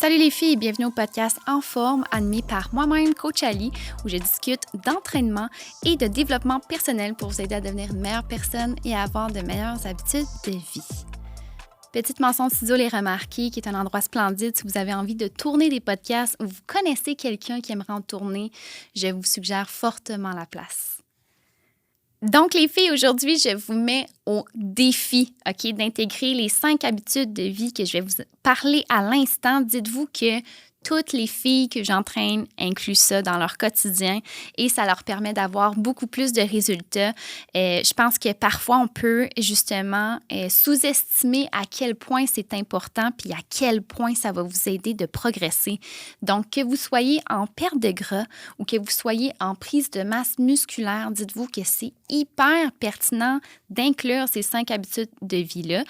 Salut les filles et bienvenue au podcast En forme animé par moi-même, Coach Ali, où je discute d'entraînement et de développement personnel pour vous aider à devenir une meilleure personne et à avoir de meilleures habitudes de vie. Petite mention de Studio Les Remarqués, qui est un endroit splendide si vous avez envie de tourner des podcasts ou vous connaissez quelqu'un qui aimerait en tourner, je vous suggère fortement la place. Donc, les filles, aujourd'hui, je vous mets au défi, OK, d'intégrer les 5 habitudes de vie que je vais vous parler à l'instant. Dites-vous que toutes les filles que j'entraîne incluent ça dans leur quotidien et ça leur permet d'avoir beaucoup plus de résultats. Je pense que parfois, on peut justement sous-estimer à quel point c'est important puis à quel point ça va vous aider de progresser. Donc, que vous soyez en perte de gras ou que vous soyez en prise de masse musculaire, dites-vous que c'est hyper pertinent d'inclure ces 5 habitudes de vie-là.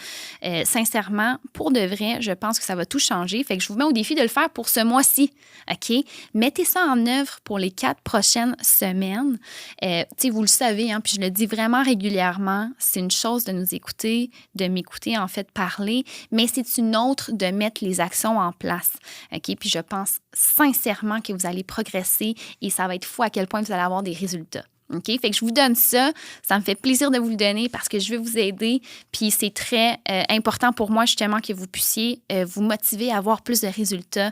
Sincèrement, pour de vrai, je pense que ça va tout changer. Fait que je vous mets au défi de le faire pour ce mois-ci, OK? Mettez ça en œuvre pour les 4 prochaines semaines. Vous le savez, hein, puis je le dis vraiment régulièrement, c'est une chose de nous écouter, de m'écouter en fait parler, mais c'est une autre de mettre les actions en place, OK? Puis je pense sincèrement que vous allez progresser et ça va être fou à quel point vous allez avoir des résultats. OK? Fait que je vous donne ça. Ça me fait plaisir de vous le donner parce que je veux vous aider. Puis c'est très important pour moi, justement, que vous puissiez vous motiver à avoir plus de résultats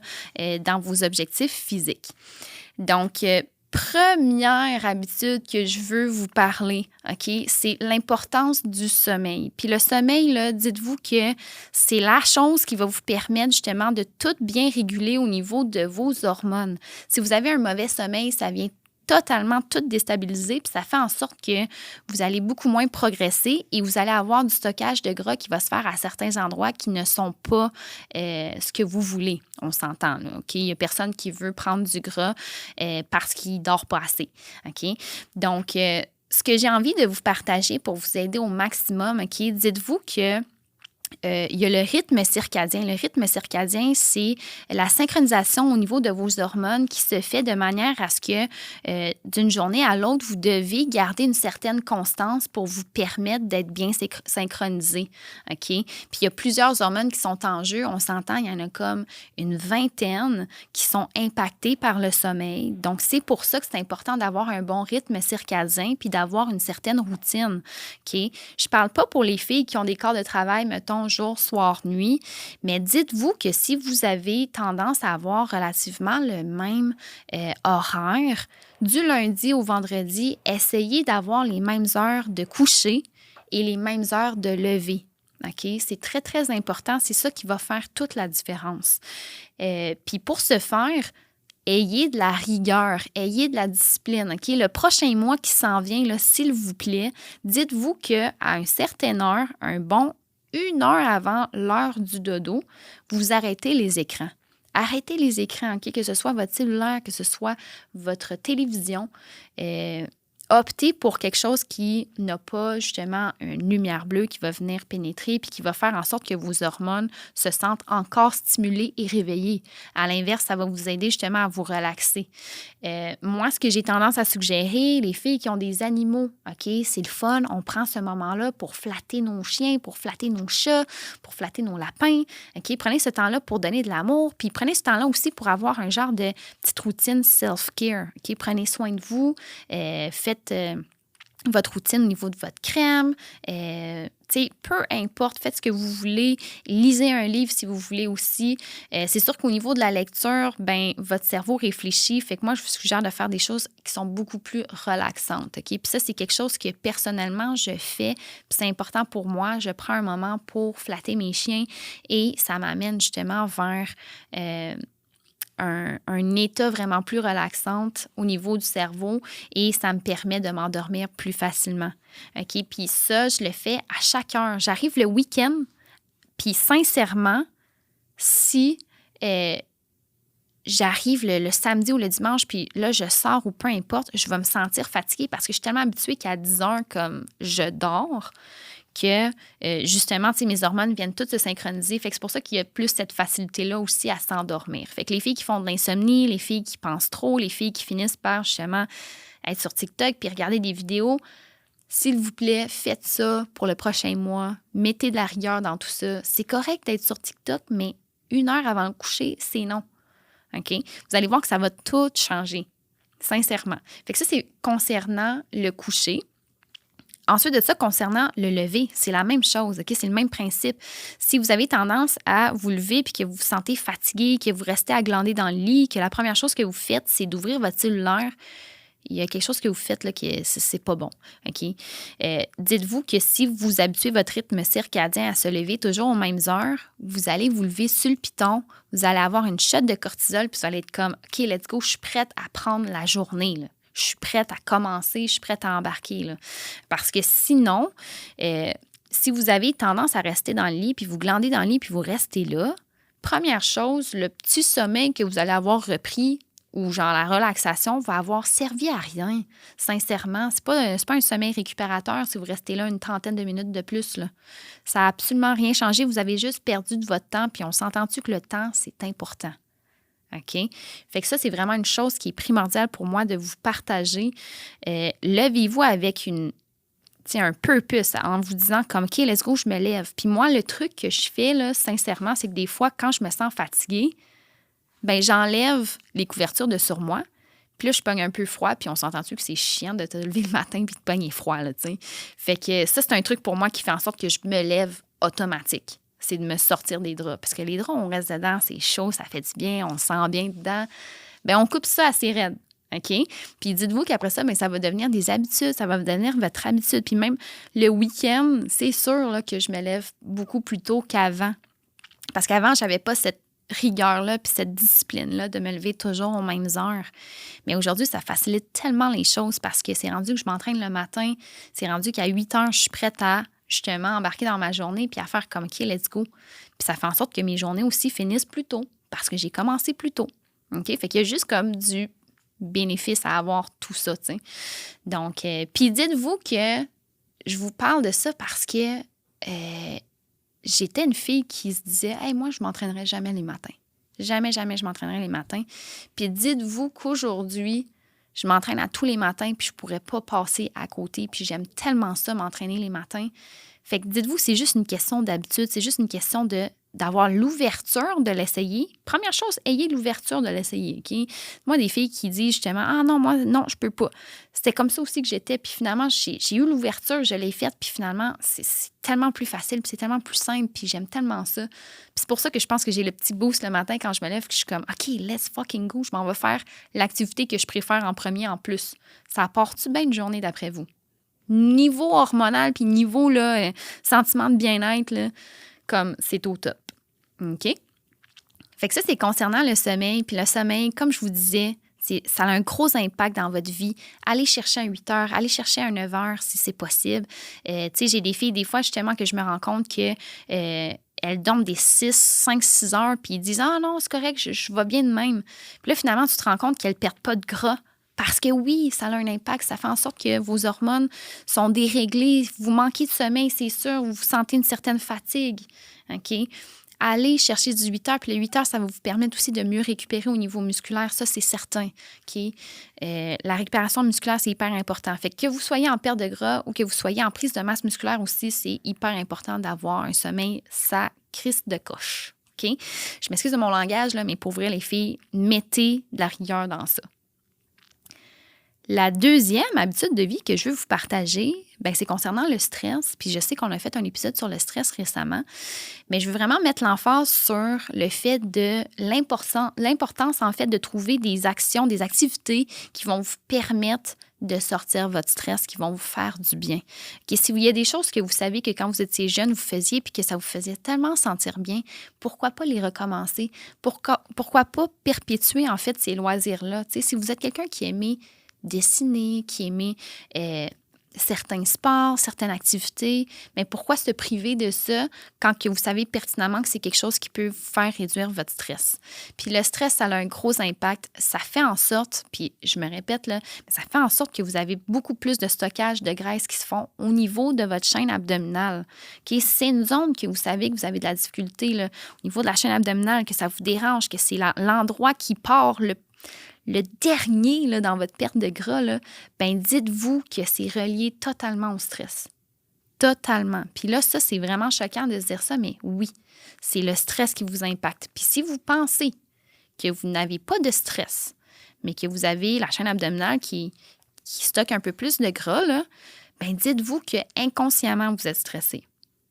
dans vos objectifs physiques. Donc, première habitude que je veux vous parler, OK, c'est l'importance du sommeil. Puis le sommeil, là, dites-vous que c'est la chose qui va vous permettre justement de tout bien réguler au niveau de vos hormones. Si vous avez un mauvais sommeil, ça vient totalement tout déstabiliser, puis ça fait en sorte que vous allez beaucoup moins progresser et vous allez avoir du stockage de gras qui va se faire à certains endroits qui ne sont pas ce que vous voulez. On s'entend, là, OK? Il n'y a personne qui veut prendre du gras parce qu'il ne dort pas assez, OK? Donc, ce que j'ai envie de vous partager pour vous aider au maximum, OK? Dites-vous que il y a le rythme circadien. Le rythme circadien, c'est la synchronisation au niveau de vos hormones qui se fait de manière à ce que d'une journée à l'autre, vous devez garder une certaine constance pour vous permettre d'être bien synchronisé. OK? Puis il y a plusieurs hormones qui sont en jeu. On s'entend, il y en a comme une vingtaine qui sont impactées par le sommeil. Donc, c'est pour ça que c'est important d'avoir un bon rythme circadien puis d'avoir une certaine routine. OK? Je parle pas pour les filles qui ont des corps de travail, mettons, jour, soir, nuit, mais dites-vous que si vous avez tendance à avoir relativement le même horaire, du lundi au vendredi, essayez d'avoir les mêmes heures de coucher et les mêmes heures de lever. OK? C'est très, très important. C'est ça qui va faire toute la différence. Puis pour ce faire, ayez de la rigueur, ayez de la discipline. OK? Le prochain mois qui s'en vient, là, s'il vous plaît, dites-vous qu'à une certaine heure, une heure avant l'heure du dodo, vous arrêtez les écrans. Arrêtez les écrans, OK? Que ce soit votre cellulaire, que ce soit votre télévision. Optez pour quelque chose qui n'a pas justement une lumière bleue qui va venir pénétrer puis qui va faire en sorte que vos hormones se sentent encore stimulées et réveillées. À l'inverse, ça va vous aider justement à vous relaxer. Moi, ce que j'ai tendance à suggérer, les filles qui ont des animaux, OK, c'est le fun. On prend ce moment-là pour flatter nos chiens, pour flatter nos chats, pour flatter nos lapins. OK, prenez ce temps-là pour donner de l'amour. Puis prenez ce temps-là aussi pour avoir un genre de petite routine self-care. OK, prenez soin de vous. Faites votre routine au niveau de votre crème. Peu importe, faites ce que vous voulez. Lisez un livre si vous voulez aussi. C'est sûr qu'au niveau de la lecture, votre cerveau réfléchit. Fait que moi, je vous suggère de faire des choses qui sont beaucoup plus relaxantes. OK? Puis ça, c'est quelque chose que personnellement, je fais. Puis c'est important pour moi. Je prends un moment pour flatter mes chiens et ça m'amène justement vers un état vraiment plus relaxant au niveau du cerveau et ça me permet de m'endormir plus facilement. OK? Puis ça, je le fais à chaque heure. J'arrive le week-end, puis sincèrement, si j'arrive le samedi ou le dimanche, puis là, je sors ou peu importe, je vais me sentir fatiguée parce que je suis tellement habituée qu'à 10 heures, comme je dors, que justement, mes hormones viennent toutes se synchroniser. Fait que c'est pour ça qu'il y a plus cette facilité-là aussi à s'endormir. Fait que les filles qui font de l'insomnie, les filles qui pensent trop, les filles qui finissent par justement être sur TikTok puis regarder des vidéos, s'il vous plaît, faites ça pour le prochain mois. Mettez de la rigueur dans tout ça. C'est correct d'être sur TikTok, mais 1 heure avant le coucher, c'est non. OK? Vous allez voir que ça va tout changer, sincèrement. Fait que ça, c'est concernant le coucher. Ensuite de ça, concernant le lever, c'est la même chose, OK? C'est le même principe. Si vous avez tendance à vous lever puis que vous vous sentez fatigué, que vous restez à glander dans le lit, que la première chose que vous faites, c'est d'ouvrir votre cellulaire, il y a quelque chose que vous faites là qui c'est pas bon, OK? Dites-vous que si vous habituez votre rythme circadien à se lever toujours aux mêmes heures, vous allez vous lever sur le piton, vous allez avoir une shot de cortisol puis vous allez être comme, OK, let's go, je suis prête à prendre la journée, là. Je suis prête à commencer, je suis prête à embarquer, là. Parce que sinon, si vous avez tendance à rester dans le lit puis vous glandez dans le lit puis vous restez là, première chose, le petit sommeil que vous allez avoir repris ou genre la relaxation va avoir servi à rien, sincèrement. C'est pas un sommeil récupérateur si vous restez là une trentaine de minutes de plus, là. Ça n'a absolument rien changé. Vous avez juste perdu de votre temps, puis on s'entend-tu que le temps, c'est important. OK? Fait que ça, c'est vraiment une chose qui est primordiale pour moi de vous partager. Levez-vous avec un purpose en vous disant comme, OK, let's go, je me lève. Puis moi, le truc que je fais, là, sincèrement, c'est que des fois, quand je me sens fatiguée, ben j'enlève les couvertures de sur moi. Puis là, je pogne un peu froid, puis on s'entend-tu que c'est chiant de te lever le matin puis de pogner froid, là, tu sais. Fait que ça, c'est un truc pour moi qui fait en sorte que je me lève automatique. C'est de me sortir des draps. Parce que les draps, on reste dedans, c'est chaud, ça fait du bien, on se sent bien dedans. Bien, on coupe ça assez raide, OK? Puis dites-vous qu'après ça, bien, ça va devenir des habitudes, ça va devenir votre habitude. Puis même le week-end, c'est sûr là, que je me lève beaucoup plus tôt qu'avant. Parce qu'avant, je n'avais pas cette rigueur-là puis cette discipline-là de me lever toujours aux mêmes heures. Mais aujourd'hui, ça facilite tellement les choses parce que c'est rendu que je m'entraîne le matin, c'est rendu qu'à 8 heures, je suis prête à justement embarquer dans ma journée puis à faire comme OK, let's go. Puis ça fait en sorte que mes journées aussi finissent plus tôt parce que j'ai commencé plus tôt. OK? Fait qu'il y a juste comme du bénéfice à avoir tout ça, tu sais. Donc, puis dites-vous que je vous parle de ça parce que j'étais une fille qui se disait « Hey, moi, je m'entraînerai jamais les matins. Jamais, jamais je m'entraînerai les matins. » Puis dites-vous qu'aujourd'hui, je m'entraîne à tous les matins puis je pourrais pas passer à côté. Puis j'aime tellement ça, m'entraîner les matins. Fait que dites-vous, c'est juste une question d'habitude. C'est juste une question d'avoir l'ouverture de l'essayer. Première chose, ayez l'ouverture de l'essayer, OK? Moi, des filles qui disent justement « Ah non, moi, non, je peux pas. » C'était comme ça aussi que j'étais. Puis finalement, j'ai eu l'ouverture, je l'ai faite. Puis finalement, c'est tellement plus facile, puis c'est tellement plus simple, puis j'aime tellement ça. Puis c'est pour ça que je pense que j'ai le petit boost le matin quand je me lève, que je suis comme « OK, let's fucking go. Je m'en vais faire l'activité que je préfère en premier en plus. » Ça apporte-tu bien une journée d'après vous? Niveau hormonal, puis niveau là, sentiment de bien-être, là, comme c'est au top. OK? Fait que ça, c'est concernant le sommeil. Puis le sommeil, comme je vous disais, ça a un gros impact dans votre vie. Allez chercher un 8 heures, allez chercher un 9 heures si c'est possible. Tu sais, j'ai des filles, des fois, justement, que je me rends compte que elles dorment des 5, 6 heures, puis ils disent « Ah non, c'est correct, je vais bien de même. » Puis là, finalement, tu te rends compte qu'elles ne perdent pas de gras. Parce que oui, ça a un impact. Ça fait en sorte que vos hormones sont déréglées. Vous manquez de sommeil, c'est sûr. Vous sentez une certaine fatigue. OK? Allez chercher du 8 heures. Puis les 8 heures, ça va vous permettre aussi de mieux récupérer au niveau musculaire. Ça, c'est certain. OK? La récupération musculaire, c'est hyper important. Fait que vous soyez en perte de gras ou que vous soyez en prise de masse musculaire aussi, c'est hyper important d'avoir un sommeil sacrisse de coche. OK? Je m'excuse de mon langage, là, mais pour vrai, les filles, mettez de la rigueur dans ça. La deuxième habitude de vie que je veux vous partager, bien, c'est concernant le stress. Puis je sais qu'on a fait un épisode sur le stress récemment, mais je veux vraiment mettre l'emphase sur le fait de l'importance, en fait, de trouver des actions, des activités qui vont vous permettre de sortir votre stress, qui vont vous faire du bien. Okay, si il y a des choses que vous savez que quand vous étiez jeune, vous faisiez puis que ça vous faisait tellement sentir bien, pourquoi pas les recommencer? Pourquoi pas perpétuer, en fait, ces loisirs-là? Tu sais, si vous êtes quelqu'un qui aimait dessiner, qui aimait certains sports, certaines activités, mais pourquoi se priver de ça quand que vous savez pertinemment que c'est quelque chose qui peut vous faire réduire votre stress? Puis le stress, ça a un gros impact. Ça fait en sorte, puis je me répète, là, mais ça fait en sorte que vous avez beaucoup plus de stockage de graisse qui se font au niveau de votre chaîne abdominale. Okay? C'est une zone que vous savez que vous avez de la difficulté là, au niveau de la chaîne abdominale, que ça vous dérange, que c'est l'endroit qui part le dernier là, dans votre perte de gras, là, ben dites-vous que c'est relié totalement au stress. Totalement. Puis là, ça, c'est vraiment choquant de se dire ça, mais oui, c'est le stress qui vous impacte. Puis si vous pensez que vous n'avez pas de stress, mais que vous avez la chaîne abdominale qui stocke un peu plus de gras, là, bien, dites-vous que inconsciemment vous êtes stressé.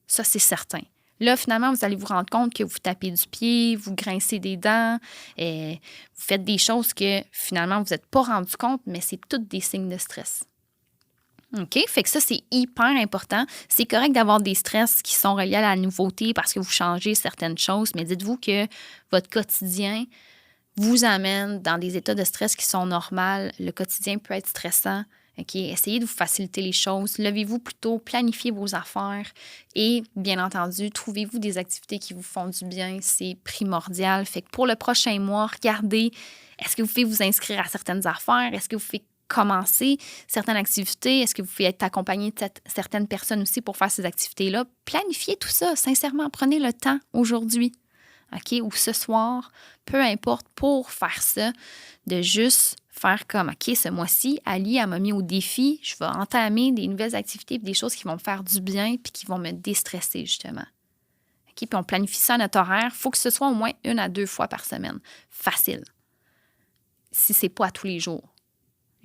Ça, c'est certain. Là, finalement, vous allez vous rendre compte que vous tapez du pied, vous grincez des dents, vous faites des choses que finalement, vous n'êtes pas rendu compte, mais c'est tous des signes de stress. OK? Fait que ça, c'est hyper important. C'est correct d'avoir des stress qui sont reliés à la nouveauté parce que vous changez certaines choses, mais dites-vous que votre quotidien vous amène dans des états de stress qui sont normaux. Le quotidien peut être stressant. OK? Essayez de vous faciliter les choses. Levez-vous plutôt, planifiez vos affaires et, bien entendu, trouvez-vous des activités qui vous font du bien. C'est primordial. Fait que pour le prochain mois, regardez, est-ce que vous pouvez vous inscrire à certaines affaires? Est-ce que vous pouvez commencer certaines activités? Est-ce que vous pouvez être accompagné de certaines personnes aussi pour faire ces activités-là? Planifiez tout ça, sincèrement. Prenez le temps aujourd'hui, OK? Ou ce soir, peu importe, pour faire ça, de juste faire comme, OK, ce mois-ci, Ali, elle m'a mis au défi, je vais entamer des nouvelles activités et des choses qui vont me faire du bien puis qui vont me déstresser, justement. OK? Puis on planifie ça à notre horaire. Il faut que ce soit au moins 1 à 2 fois par semaine. Facile. Si c'est pas à tous les jours.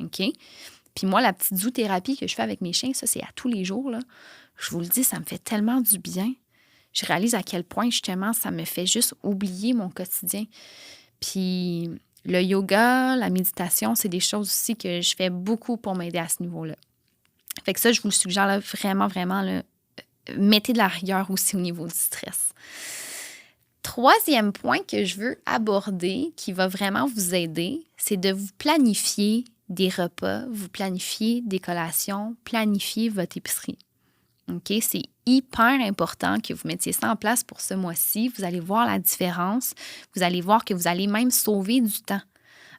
OK? Puis moi, la petite zoothérapie que je fais avec mes chiens, ça, c'est à tous les jours, là. Je vous le dis, ça me fait tellement du bien. Je réalise à quel point, justement, ça me fait juste oublier mon quotidien. Puis le yoga, la méditation, c'est des choses aussi que je fais beaucoup pour m'aider à ce niveau-là. Fait que ça, je vous le suggère, là, vraiment, vraiment, là, mettez de la rigueur aussi au niveau du stress. Troisième point que je veux aborder, qui va vraiment vous aider, c'est de vous planifier des repas, vous planifiez des collations, planifiez votre épicerie. OK? C'est hyper important que vous mettiez ça en place pour ce mois-ci. Vous allez voir la différence. Vous allez voir que vous allez même sauver du temps.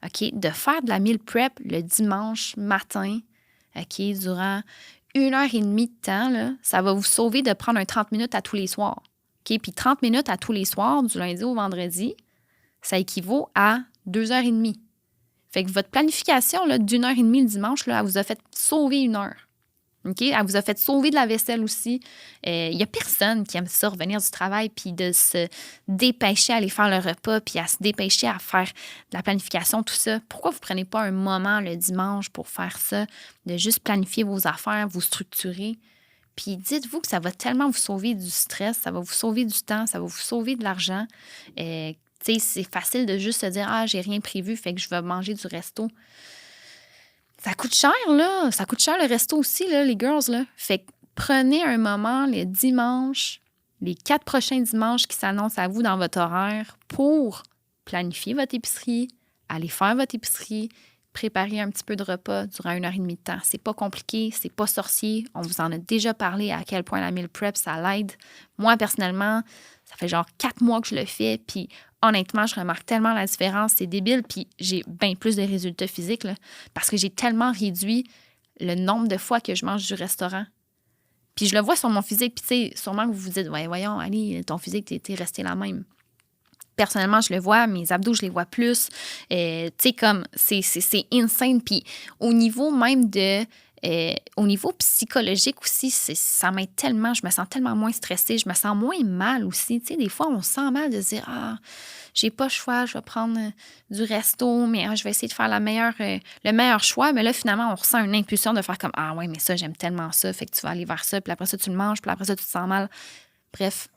OK? De faire de la meal prep le dimanche matin, OK, durant 1h30 de temps, là, ça va vous sauver de prendre un 30 minutes à tous les soirs. OK? Puis 30 minutes à tous les soirs, du lundi au vendredi, ça équivaut à 2h30. Fait que votre planification là, d'1h30 le dimanche, là, elle vous a fait sauver 1 heure. OK? Elle vous a fait sauver de la vaisselle aussi. Il n'y a personne qui aime ça, revenir du travail puis de se dépêcher à aller faire le repas puis à se dépêcher à faire de la planification, tout ça. Pourquoi vous ne prenez pas un moment le dimanche pour faire ça, de juste planifier vos affaires, vous structurer? Puis dites-vous que ça va tellement vous sauver du stress, ça va vous sauver du temps, ça va vous sauver de l'argent. C'est facile de juste se dire « Ah, j'ai rien prévu, fait que je vais manger du resto. » Ça coûte cher, là. Ça coûte cher le resto aussi, là, les girls, là. Fait que prenez un moment le dimanche, les 4 prochains dimanches qui s'annoncent à vous dans votre horaire pour planifier votre épicerie, aller faire votre épicerie, préparer un petit peu de repas durant 1h30 de temps. C'est pas compliqué, c'est pas sorcier. On vous en a déjà parlé à quel point la meal prep, ça l'aide. Moi, personnellement, ça fait genre 4 mois que je le fais, puis honnêtement, je remarque tellement la différence. C'est débile, puis j'ai bien plus de résultats physiques, là, parce que j'ai tellement réduit le nombre de fois que je mange du restaurant. Puis je le vois sur mon physique, puis tu sais, sûrement que vous vous dites « Ouais, voyons, Ali, ton physique, t'es resté la même. » Personnellement, je le vois, mes abdos, je les vois plus. Tu sais, comme, c'est insane. Puis au niveau même de... au niveau psychologique aussi, ça m'aide tellement. Je me sens tellement moins stressée. Je me sens moins mal aussi. Tu sais, des fois, on se sent mal de se dire « Ah, j'ai pas le choix, je vais prendre du resto, mais je vais essayer de faire le meilleur choix. » Mais là, finalement, on ressent une impulsion de faire comme « Ah ouais, mais ça, j'aime tellement ça. » Fait que tu vas aller vers ça. Puis après ça, tu le manges. Puis après ça, tu te sens mal. Bref.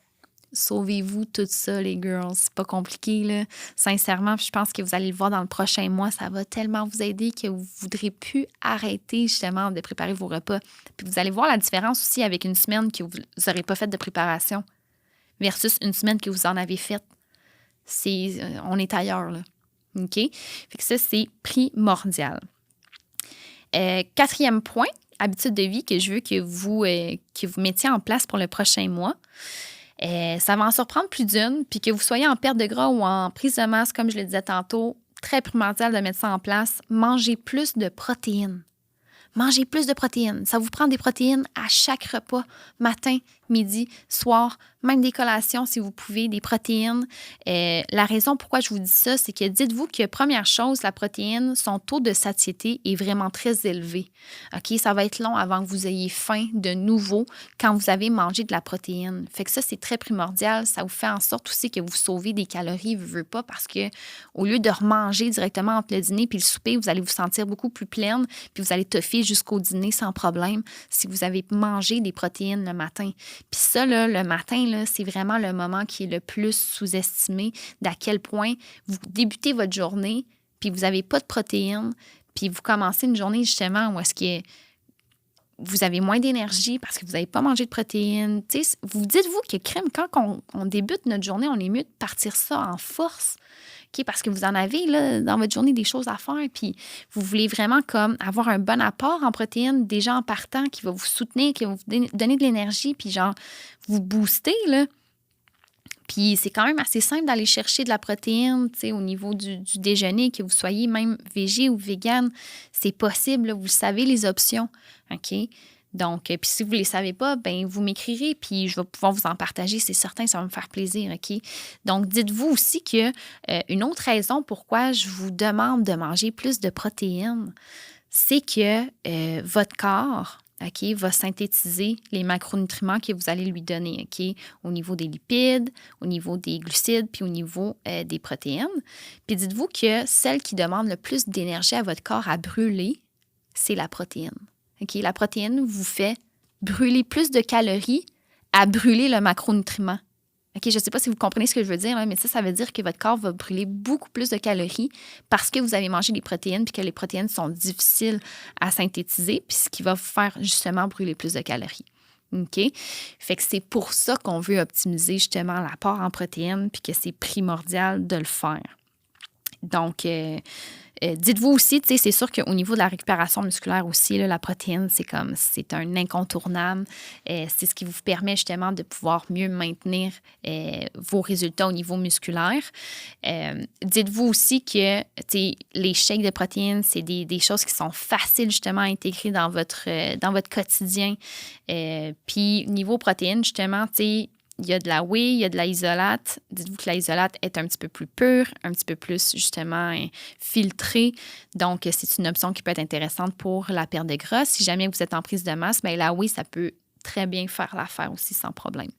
Sauvez-vous tout ça, les girls. C'est pas compliqué, là. Sincèrement, je pense que vous allez le voir dans le prochain mois. Ça va tellement vous aider que vous ne voudrez plus arrêter, justement, de préparer vos repas. Puis vous allez voir la différence aussi avec une semaine que vous n'aurez pas fait de préparation versus une semaine que vous en avez faite. On est ailleurs, là. OK? Fait que ça, c'est primordial. 4e point, habitude de vie que je veux que vous mettiez en place pour le prochain mois. Ça va en surprendre plus d'une, puis que vous soyez en perte de gras ou en prise de masse, comme je le disais tantôt, très primordial de mettre ça en place. Mangez plus de protéines. Mangez plus de protéines. Ça vous prend des protéines à chaque repas, matin, midi, soir, même des collations si vous pouvez, des protéines. La raison pourquoi je vous dis ça, c'est que dites-vous que première chose, la protéine, son taux de satiété est vraiment très élevé. OK? Ça va être long avant que vous ayez faim de nouveau quand vous avez mangé de la protéine. Fait que ça, c'est très primordial. Ça vous fait en sorte aussi que vous sauvez des calories, vous ne voulez pas, parce que au lieu de remanger directement entre le dîner et le souper, vous allez vous sentir beaucoup plus pleine, puis vous allez toffer jusqu'au dîner sans problème si vous avez mangé des protéines le matin. Puis ça, là, le matin, là, c'est vraiment le moment qui est le plus sous-estimé d'à quel point vous débutez votre journée, puis vous n'avez pas de protéines, puis vous commencez une journée justement où est-ce que vous avez moins d'énergie parce que vous n'avez pas mangé de protéines. Vous dites-vous que crème, quand on débute notre journée, on est mieux de partir ça en force. Okay? Parce que vous en avez là, dans votre journée des choses à faire, puis vous voulez vraiment comme avoir un bon apport en protéines déjà en partant qui va vous soutenir, qui va vous donner de l'énergie, puis genre vous booster, là. Puis c'est quand même assez simple d'aller chercher de la protéine, au niveau du déjeuner, que vous soyez même végé ou vegan, c'est possible, là, vous le savez, les options, OK? Donc, puis si vous ne les savez pas, ben vous m'écrirez, puis je vais pouvoir vous en partager, c'est certain, ça va me faire plaisir, OK? Donc, dites-vous aussi que une autre raison pourquoi je vous demande de manger plus de protéines, c'est que votre corps, OK, va synthétiser les macronutriments que vous allez lui donner, OK, au niveau des lipides, au niveau des glucides, puis au niveau des protéines. Puis dites-vous que celle qui demande le plus d'énergie à votre corps à brûler, c'est la protéine. OK, la protéine vous fait brûler plus de calories à brûler le macronutriment. OK, je ne sais pas si vous comprenez ce que je veux dire, mais ça veut dire que votre corps va brûler beaucoup plus de calories parce que vous avez mangé des protéines puis que les protéines sont difficiles à synthétiser, puis ce qui va vous faire justement brûler plus de calories. OK? Fait que c'est pour ça qu'on veut optimiser justement l'apport en protéines puis que c'est primordial de le faire. Donc, dites-vous aussi, c'est sûr qu'au niveau de la récupération musculaire aussi, là, la protéine, c'est un incontournable. C'est ce qui vous permet justement de pouvoir mieux maintenir vos résultats au niveau musculaire. Dites-vous aussi que les shakes de protéines, c'est des choses qui sont faciles justement à intégrer dans votre quotidien. Puis, niveau protéines, justement, il y a de la whey, il y a de la isolate. Dites-vous que la isolate est un petit peu plus pure, un petit peu plus, justement, filtrée. Donc, c'est une option qui peut être intéressante pour la perte de gras. Si jamais vous êtes en prise de masse, bien, la whey, ça peut très bien faire l'affaire aussi sans problème.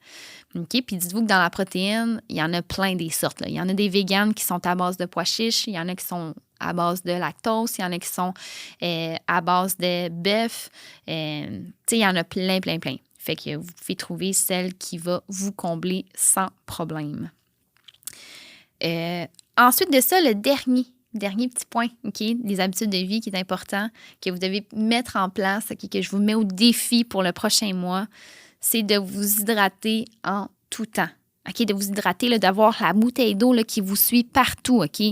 OK? Puis dites-vous que dans la protéine, il y en a plein des sortes, là. Il y en a des véganes qui sont à base de pois chiches, il y en a qui sont à base de lactose, il y en a qui sont à base de bœuf. Il y en a plein. Fait que vous pouvez trouver celle qui va vous combler sans problème. Ensuite de ça, le dernier petit point, OK, des habitudes de vie qui est important, que vous devez mettre en place, OK, que je vous mets au défi pour le prochain mois, c'est de vous hydrater en tout temps. OK, de vous hydrater, là, d'avoir la bouteille d'eau là, qui vous suit partout, OK?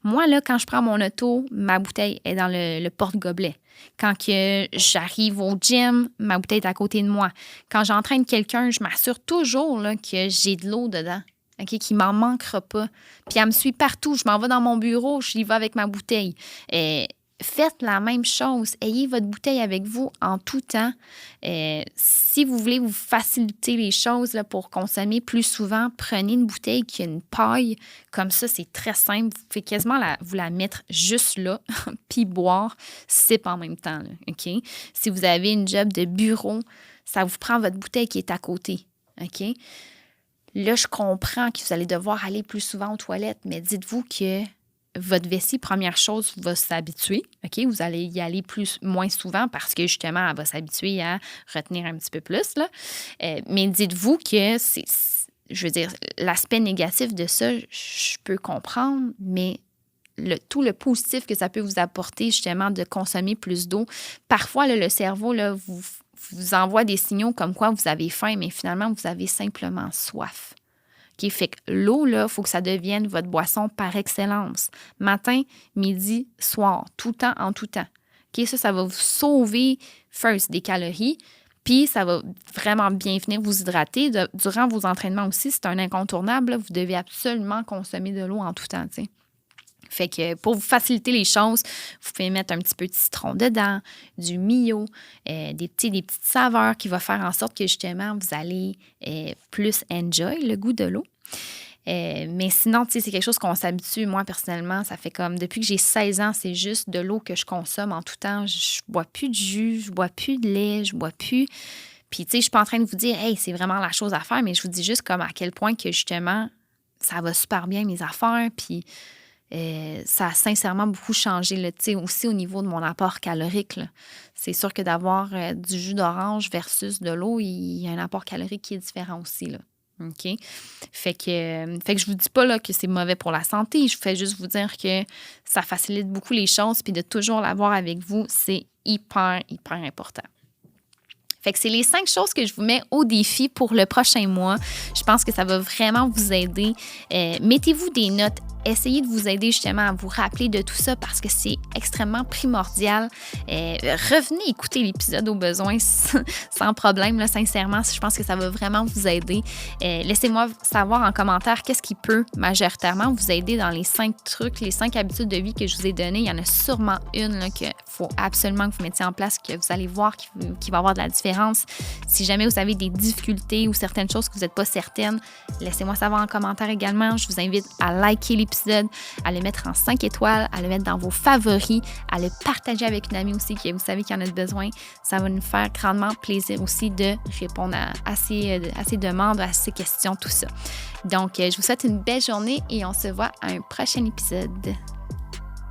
Moi, là, quand je prends mon auto, ma bouteille est dans le porte-gobelet. Quand que j'arrive au gym, ma bouteille est à côté de moi. Quand j'entraîne quelqu'un, je m'assure toujours là, que j'ai de l'eau dedans, OK, qu'il ne m'en manquera pas. Puis elle me suit partout. Je m'en vais dans mon bureau, je y vais avec ma bouteille. Faites la même chose. Ayez votre bouteille avec vous en tout temps. Si vous voulez vous faciliter les choses là, pour consommer plus souvent, prenez une bouteille qui a une paille. Comme ça, c'est très simple. Vous pouvez quasiment vous la mettre juste là, puis boire, sip en même temps. Là, OK? Si vous avez une job de bureau, ça vous prend votre bouteille qui est à côté. OK? Là, je comprends que vous allez devoir aller plus souvent aux toilettes, mais dites-vous que votre vessie, première chose, va s'habituer. OK? Vous allez y aller moins souvent parce que, justement, elle va s'habituer à retenir un petit peu plus. Là. Mais dites-vous que je veux dire, l'aspect négatif de ça, je peux comprendre, mais tout le positif que ça peut vous apporter, justement, de consommer plus d'eau. Parfois, là, le cerveau là, vous envoie des signaux comme quoi vous avez faim, mais finalement, vous avez simplement soif. Okay? Fait que l'eau, il faut que ça devienne votre boisson par excellence. Matin, midi, soir, tout le temps, en tout temps. Okay? Ça va vous sauver, first, des calories, puis ça va vraiment bien venir vous hydrater. Durant vos entraînements aussi, c'est un incontournable. Là, vous devez absolument consommer de l'eau en tout temps. T'sais. Fait que pour vous faciliter les choses, vous pouvez mettre un petit peu de citron dedans, du Mio, des petites saveurs qui vont faire en sorte que justement, vous allez plus enjoy le goût de l'eau. Mais sinon, tu sais, c'est quelque chose qu'on s'habitue. Moi, personnellement, ça fait comme depuis que j'ai 16 ans, c'est juste de l'eau que je consomme en tout temps. Je bois plus de jus, je bois plus de lait, je bois plus. Puis, tu sais, je suis pas en train de vous dire, hey, c'est vraiment la chose à faire, mais je vous dis juste comme à quel point que justement, ça va super bien mes affaires. Puis, ça a sincèrement beaucoup changé, là, aussi au niveau de mon apport calorique. Là. C'est sûr que d'avoir du jus d'orange versus de l'eau, il y a un apport calorique qui est différent aussi. Là. OK? Fait que je vous dis pas là, que c'est mauvais pour la santé. Je fais juste vous dire que ça facilite beaucoup les choses. Puis de toujours l'avoir avec vous, c'est hyper, hyper important. Fait que c'est les 5 choses que je vous mets au défi pour le prochain mois. Je pense que ça va vraiment vous aider. Mettez-vous des notes. Essayez de vous aider justement à vous rappeler de tout ça parce que c'est extrêmement primordial. Revenez écouter l'épisode au besoin sans problème. Là, sincèrement, je pense que ça va vraiment vous aider. Laissez-moi savoir en commentaire qu'est-ce qui peut majoritairement vous aider dans les 5 trucs, les 5 habitudes de vie que je vous ai données. Il y en a sûrement une qu'il faut absolument que vous mettiez en place, que vous allez voir qui va avoir de la différence. Si jamais vous avez des difficultés ou certaines choses que vous n'êtes pas certaines, laissez-moi savoir en commentaire également. Je vous invite à liker l'épisode, à le mettre en 5 étoiles, à le mettre dans vos favoris, à le partager avec une amie aussi qui vous savez qu'il en a besoin. Ça va nous faire grandement plaisir aussi de répondre à ces demandes, à ces questions, tout ça. Donc, je vous souhaite une belle journée et on se voit à un prochain épisode.